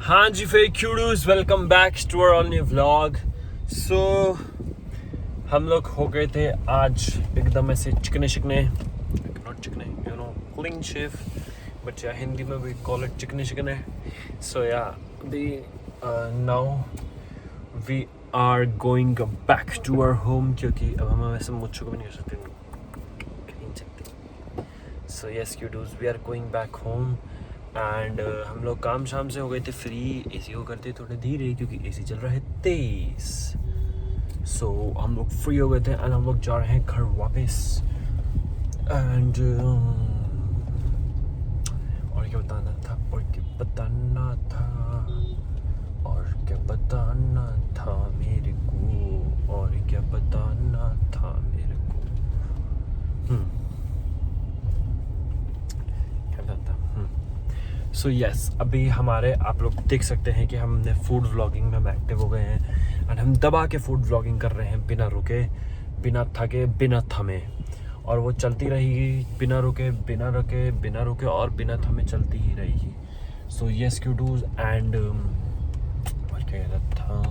हाँ जी फेक kudos, welcome back to our all new vlog. So हम लोग हो गए थे आज एकदम ऐसे चिकने चिकने, नॉट चिकने, you know, clean shave, but या हिंदी में भी कॉल इट चिकने चिकने। So yeah the now we are going back to our home, क्योंकि अब हम वैसे मुझको भी नहीं कर सकते, नहीं सकते। So yes kudos, we are going back home and हम लोग काम शाम से हो गए थे फ्री। एसी को करते थोड़े धीरे क्योंकि एसी चल रहा है तेज। सो हम लोग फ्री हो गए थे एंड हम लोग जा रहे हैं घर वापस। एंड और क्या बताना था मेरे को, और क्या बताना था मेरे को। सो यस, अभी हमारे आप लोग देख सकते हैं कि हमने फूड व्लॉगिंग में हम एक्टिव हो गए हैं एंड हम दबा के फूड व्लॉगिंग कर रहे हैं, बिना रुके, बिना थके, बिना थमे। और वो चलती रहेगी, बिना रुके और बिना थमे चलती ही रहेगी। सो यस क्यूडूज एंड और क्या कह रहा था,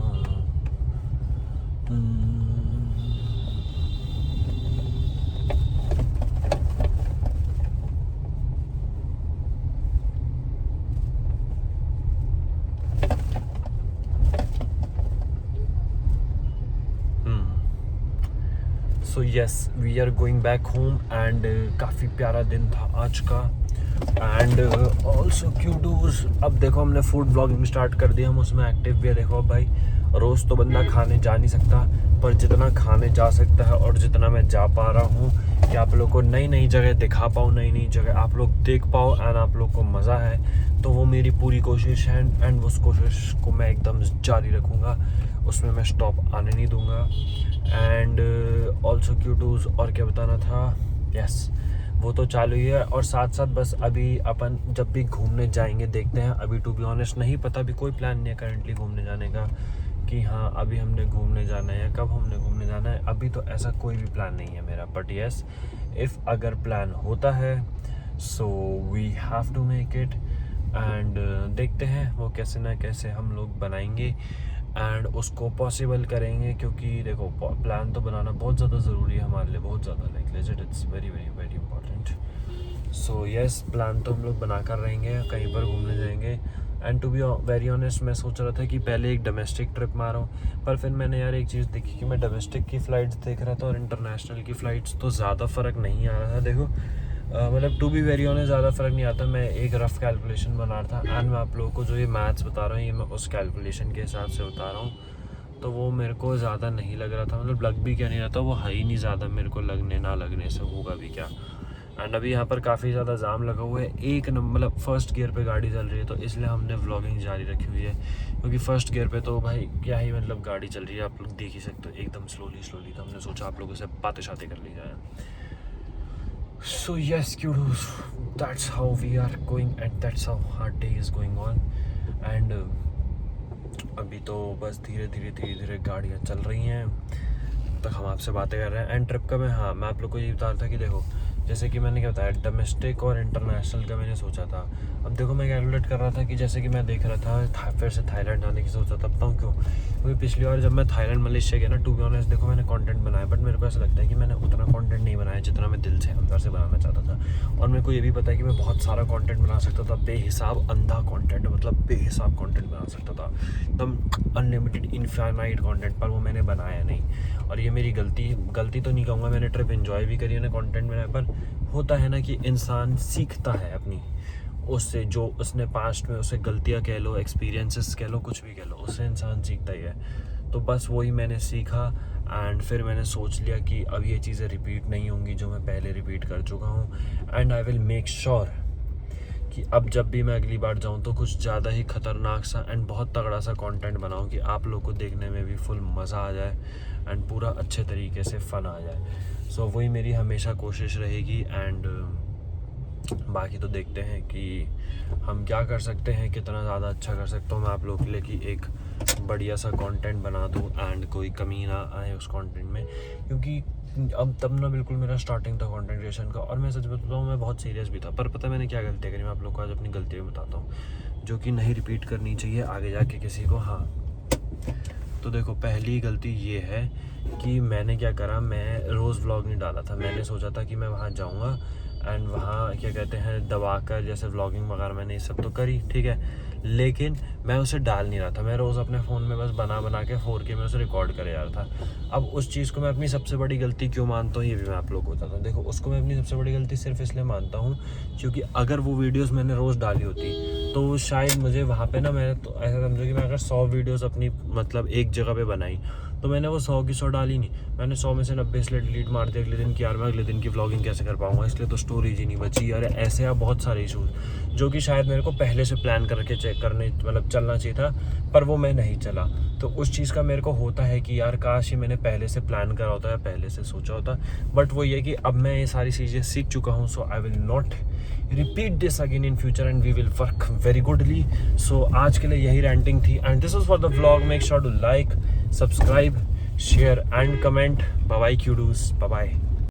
so yes we are going back home and काफ़ी प्यारा दिन था आज का। एंड ऑल्सो क्यूडूज, अब देखो हमने फूड ब्लॉगिंग स्टार्ट कर दिया, हम उसमें एक्टिव भी है। देखो अब भाई, रोज़ तो बंदा खाने जा नहीं सकता, पर जितना खाने जा सकता है और जितना मैं जा पा रहा हूँ कि आप लोग को नई नई जगह दिखा पाऊँ, नई नई जगह आप लोग देख पाओ एंड आप लोग को मज़ा है, तो वो मेरी पूरी कोशिश है। एंड उस कोशिश को मैं एकदम जारी रखूँगा, उसमें मैं स्टॉप आने नहीं दूँगा। एंड ऑल्सो क्यूडूज, और क्या बताना था, यस वो तो चालू ही है। और साथ साथ बस अभी अपन जब भी घूमने जाएंगे देखते हैं, अभी टू बी ऑनेस्ट नहीं पता, अभी कोई प्लान नहीं है करंटली घूमने जाने का कि हाँ अभी हमने घूमने जाना है या कब हमने घूमने जाना है, अभी तो ऐसा कोई भी प्लान नहीं है मेरा। बट यस, इफ़ अगर प्लान होता है so we have to make it and देखते हैं वो कैसे ना कैसे हम लोग बनाएंगे एंड उसको पॉसिबल करेंगे। क्योंकि देखो प्लान तो बनाना बहुत ज़्यादा ज़रूरी है हमारे लिए, बहुत ज़्यादा, like legit it's very very very important. So yes, plan तो हम लोग बना कर रहेंगे, कहीं पर घूमने जाएंगे। And to be very honest, मैं सोच रहा था कि पहले एक डोमेस्टिक ट्रिप मारूं, पर फिर मैंने यार एक चीज़ देखी कि मैं डोमेस्टिक की फ़्लाइट्स देख रहा था और इंटरनेशनल की फ़्लाइट्स तो ज़्यादा फ़र्क नहीं आ रहा था। देखो मतलब टू बी वेरी ऑनेस्ट ज़्यादा फ़र्क नहीं आता। मैं एक रफ़ कैलकुलेशन बना रहा था एंड मैं आप लोगों को जो ये मैथ्स बता रहा हूँ, ये मैं उस कैलकुलेशन के हिसाब से बता रहा हूँ, तो वो मेरे को ज़्यादा नहीं लग रहा था, मतलब लग भी क्या नहीं रहा था, वो है ही नहीं ज़्यादा मेरे को लगने ना लगने से होगा भी क्या। एंड अभी यहाँ पर काफ़ी ज़्यादा जाम लगा हुआ है, एक नंबर मतलब फर्स्ट गियर पे गाड़ी चल रही है, तो इसलिए हमने व्लॉगिंग जारी रखी हुई है। क्योंकि फर्स्ट गियर पे तो भाई क्या ही मतलब गाड़ी चल रही है, आप लोग देख ही सकते हो, एकदम स्लोली स्लोली। तो हमने सोचा आप लोगों से बातें शातें कर ली जाए। So yes, Kyudos, that's how we are going and that's how our day is going on. And अभी तो बस धीरे धीरे गाड़ियाँ चल रही हैं, तब तक हम आपसे बातें कर रहे हैं। एंड ट्रिप का मैं आप लोग को ये बता रहा था कि देखो, जैसे कि मैंने क्या बताया, डोमेस्टिक और इंटरनेशनल का मैंने सोचा था। अब देखो मैं कैलकुलेट कर रहा था कि जैसे कि मैं देख रहा था फिर से थाईलैंड जाने की सोचा था, बताऊँ क्यों? क्योंकि पिछली बार जब मैं थाईलैंड मलेशिया गया ना, टू बी ऑनेस्ट देखो मैंने कंटेंट बनाया, बट मेरे को ऐसा लगता है कि मैंने उतना कंटेंट नहीं बनाया जितना मैं दिल से अंदर से बनाना चाहता था। और मेरे को ये भी पता है कि मैं बहुत सारा कंटेंट बना सकता था, बेहिसाब अंधा कंटेंट, मतलब बेहिसाब कंटेंट बना सकता था, एकदम अनलिमिटेड इनफाइनाइट कंटेंट, पर वो मैंने बनाया नहीं। और ये मेरी गलती तो नहीं कहूँगा, मैंने ट्रिप एंजॉय भी करी है ना, कंटेंट बनाया। पर होता है ना कि इंसान सीखता है अपनी उससे, जो उसने पास्ट में उसे गलतियाँ कह लो, एक्सपीरियंसेस कह लो, कुछ भी कह लो, उससे इंसान सीखता ही है। तो बस वही मैंने सीखा एंड फिर मैंने सोच लिया कि अब ये चीज़ें रिपीट नहीं होंगी जो मैं पहले रिपीट कर चुका हूँ। And I will make sure कि अब जब भी मैं अगली बार जाऊँ तो कुछ ज़्यादा ही ख़तरनाक सा एंड बहुत तगड़ा सा कंटेंट बनाऊँ कि आप लोग को देखने में भी फुल मज़ा आ जाए एंड पूरा अच्छे तरीके से फ़न आ जाए। सो वही मेरी हमेशा कोशिश रहेगी। एंड बाकी तो देखते हैं कि हम क्या कर सकते हैं, कितना ज़्यादा अच्छा कर सकता हूँ मैं आप लोगों के लिए कि एक बढ़िया सा कंटेंट बना दूँ एंड कोई कमी ना आए उस कंटेंट में। क्योंकि अब तब ना बिल्कुल मेरा स्टार्टिंग था कंटेंट क्रिएशन का, और मैं सच बताता हूँ मैं बहुत सीरियस भी था, पर पता है मैंने क्या गलती करी, मैं आप लोग को आज अपनी गलती भी बताता हूँ। जो कि नहीं रिपीट करनी चाहिए आगे जाके किसी को। हाँ, तो देखो पहली गलती ये है कि मैंने क्या करा, मैं रोज़ व्लॉग नहीं डाला था। मैंने सोचा था कि मैं वहाँ जाऊँगा एंड वहाँ क्या कहते हैं दबा कर जैसे व्लॉगिंग वगैरह मैंने ये सब तो करी, ठीक है, लेकिन मैं उसे डाल नहीं रहा था। मैं रोज़ अपने फ़ोन में बस बना के 4K में उसे रिकॉर्ड करे जा रहा था। अब उस चीज़ को मैं अपनी सबसे बड़ी गलती क्यों मानता हूँ ये भी मैं आप लोगों को बताता हूँ। देखो उसको मैं अपनी सबसे बड़ी गलती सिर्फ इसलिए मानता हूँ क्योंकि अगर वो वीडियोस मैंने रोज़ डाली होती तो शायद मुझे वहाँ पे ना, मैंने तो ऐसा समझो कि मैं अगर 100 वीडियोस अपनी मतलब एक जगह पे बनाई तो मैंने वो 100 की 100 डाली नहीं, मैंने 100 में से 90 इसलिए डिलीट मार दिया अगले दिन की, यार मैं अगले दिन की व्लॉगिंग कैसे कर पाऊँगा, इसलिए तो स्टोरेज ही नहीं बची। यार ऐसे आप बहुत सारे इशूज़ जो कि शायद मेरे को पहले से प्लान करके चेक करने मतलब चलना चाहिए था, पर वो मैं नहीं चला। तो उस चीज़ का मेरे को होता है कि यार काश ही मैंने पहले से प्लान करा होता या पहले से सोचा होता। बट वो ये कि अब मैं ये सारी चीज़ें सीख चुका हूँ, so I will not repeat this again in future and we will work very goodly. So आज के लिए यही रेंटिंग थी and this is for the vlog. Make sure to like, subscribe, share and comment. Bye bye kudos, bye bye.